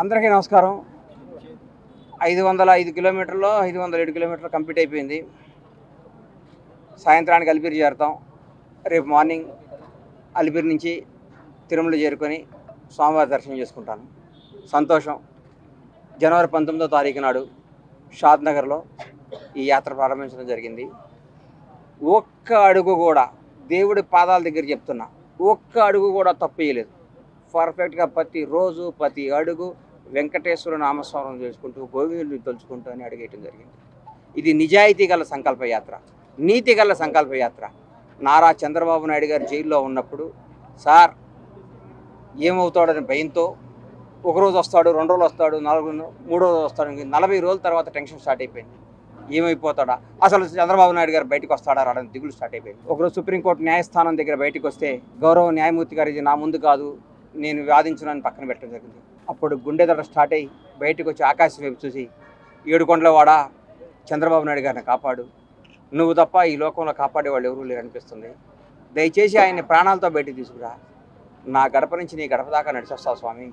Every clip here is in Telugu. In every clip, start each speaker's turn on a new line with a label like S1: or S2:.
S1: అందరికీ నమస్కారం. 505 కిలోమీటర్లో 507 కిలోమీటర్లు కంప్లీట్ అయిపోయింది. సాయంత్రానికి అలిపిరి చేరుతాం. రేపు మార్నింగ్ అలిపిరి నుంచి తిరుమల చేరుకొని స్వామివారి దర్శనం చేసుకుంటాను. సంతోషం. జనవరి 19వ తారీఖు నాడు షాద్ నగర్లో ఈ యాత్ర ప్రారంభించడం జరిగింది. ఒక్క అడుగు కూడా దేవుడి పాదాల దగ్గర చెప్తున్నా, ఒక్క అడుగు కూడా తప్పేయలేదు. పర్ఫెక్ట్గా ప్రతిరోజు ప్రతి అడుగు వెంకటేశ్వర నామస్మరణ చేసుకుంటూ గోవిందుని తలుచుకుంటూ అని అడిగేయటం జరిగింది. ఇది నిజాయితీ గల సంకల్పయాత్ర, నీతి గల సంకల్పయాత్ర. నారా చంద్రబాబు నాయుడు గారు జైల్లో ఉన్నప్పుడు సార్ ఏమవుతాడని భయంతో ఒకరోజు వస్తాడు, 2 రోజులు వస్తాడు, 3 రోజులు వస్తాడు, 40 రోజుల తర్వాత టెన్షన్ స్టార్ట్ అయిపోయింది. ఏమైపోతాడా, అసలు చంద్రబాబు నాయుడు గారు బయటకు వస్తాడా రాడని దిగులు స్టార్ట్ అయిపోయింది. ఒకరోజు సుప్రీంకోర్టు న్యాయస్థానం దగ్గర బయటకు వస్తే గౌరవ న్యాయమూర్తి గారు ఇది నా ముందు కాదు, నేను వాదించునని పక్కన పెట్టడం జరిగింది. అప్పుడు గుండె దడ స్టార్ట్ అయ్యి బయటకు వచ్చి ఆకాశం వైపు చూసి, 7 కొండలవాడ చంద్రబాబు నాయుడు గారిని కాపాడు, నువ్వు తప్ప ఈ లోకంలో కాపాడేవాళ్ళు ఎవరూ లేరు అనిపిస్తుంది. దయచేసి ఆయన్ని ప్రాణాలతో బయటికి తీసుకురా, నా గడప నుంచి నీ గడప దాకా నడిచొస్తావు స్వామి,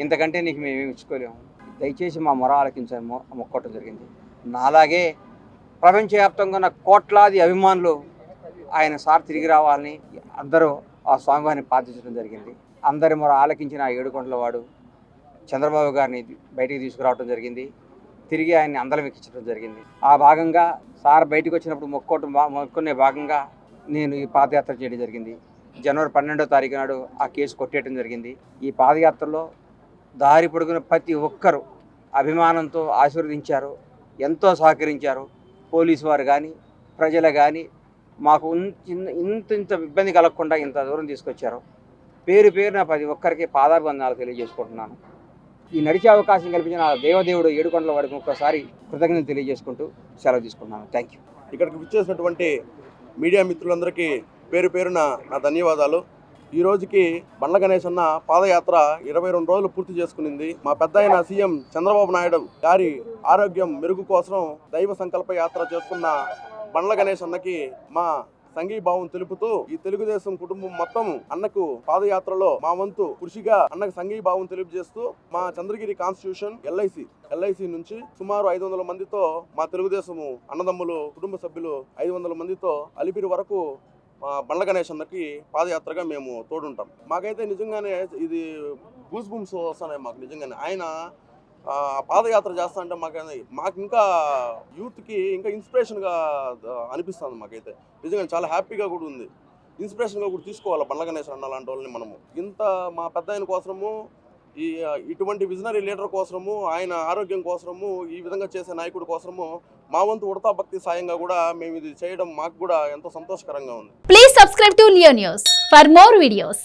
S1: ఇంతకంటే నీకు మేము ఇచ్చుకోలేము, దయచేసి మా మొర ఆలకించని మొక్కోవటం జరిగింది. నాలాగే ప్రపంచవ్యాప్తంగా ఉన్న కోట్లాది అభిమానులు ఆయన సార్ తిరిగి రావాలని అందరూ ఆ స్వామివారిని ప్రార్థించడం జరిగింది. అందరి మొర ఆలకించిన ఆ 7 కొండల వాడు చంద్రబాబు గారిని బయటికి తీసుకురావడం జరిగింది. తిరిగి ఆయన్ని అందలం ఎక్కించడం జరిగింది. ఆ భాగంగా సార్ బయటకు వచ్చినప్పుడు మొక్కునే భాగంగా నేను ఈ పాదయాత్ర చేయడం జరిగింది. జనవరి 12వ తారీఖు నాడు ఆ కేసు కొట్టేయడం జరిగింది. ఈ పాదయాత్రలో దారి పొడుగున ప్రతి ఒక్కరూ అభిమానంతో ఆశీర్వదించారు, ఎంతో సహకరించారు. పోలీసు వారు కానీ ప్రజలు కానీ మాకు ఇంత ఇబ్బంది కలగకుండా ఇంత దూరం తీసుకొచ్చారు. పేరున ప్రతి ఒక్కరికి పాదాభివందనాలు తెలియజేసుకుంటున్నాను. ఈ నడిచే అవకాశం కల్పించిన దేవదేవుడు 7 కొండల వాడికి ఒక్కసారి కృతజ్ఞతలు తెలియజేసుకుంటూ సెలవు తీసుకుంటున్నాను. Thank you.
S2: ఇక్కడికి విచ్చేసినటువంటి మీడియా మిత్రులందరికీ పేరున నా ధన్యవాదాలు. ఈ రోజుకి బండ్ల గణేష్ అన్న పాదయాత్ర 22 రోజులు పూర్తి చేసుకునింది. మా పెద్ద అయిన సీఎం చంద్రబాబు నాయుడు గారి ఆరోగ్యం మెరుగు కోసం దైవ సంకల్ప యాత్ర చేస్తున్న బండ్ల గణేష్ అన్నకి మా సంఘీభావం తెలుపుతూ ఈ తెలుగుదేశం కుటుంబం మొత్తం అన్నకు పాదయాత్రలో మా వంతు కృషిగా అన్నకు సంఘీభావం తెలుపుజేస్తూ మా చంద్రగిరి కాన్స్టిట్యూషన్ ఎల్ఐసి నుంచి సుమారు 500 మందితో మా తెలుగుదేశము అన్నదమ్ములు కుటుంబ సభ్యులు 500 మందితో అలిపిరి వరకు బండ్ల గణేష్ అన్నకి పాదయాత్రగా మేము తోడుంటాం. మాకైతే నిజంగానే ఇది గూస్ బూమ్స్ వస్తున్నాయి. మాకు నిజంగానే ఆయన పాదయాత్ర చేస్తా అంటే మాకు ఇంకా యూత్కి ఇంకా ఇన్స్పిరేషన్గా అనిపిస్తుంది. మాకైతే నిజంగా చాలా హ్యాపీగా కూడా ఉంది. ఇన్స్పిరేషన్గా కూడా తీసుకోవాలి బండ్ల గణేష్ అన్న లాంటి వాళ్ళని మనము. ఇంత మా పెద్ద ఆయన కోసము, ఇటువంటి విజనరీ లీడర్ కోసము, ఆయన ఆరోగ్యం కోసము, ఈ విధంగా చేసే నాయకుడి కోసము మా వంతు ఉడతా భక్తి సాయంగా కూడా మేము ఇది చేయడం మాకు కూడా ఎంతో సంతోషకరంగా ఉంది.
S3: Please subscribe to Leo news for more videos.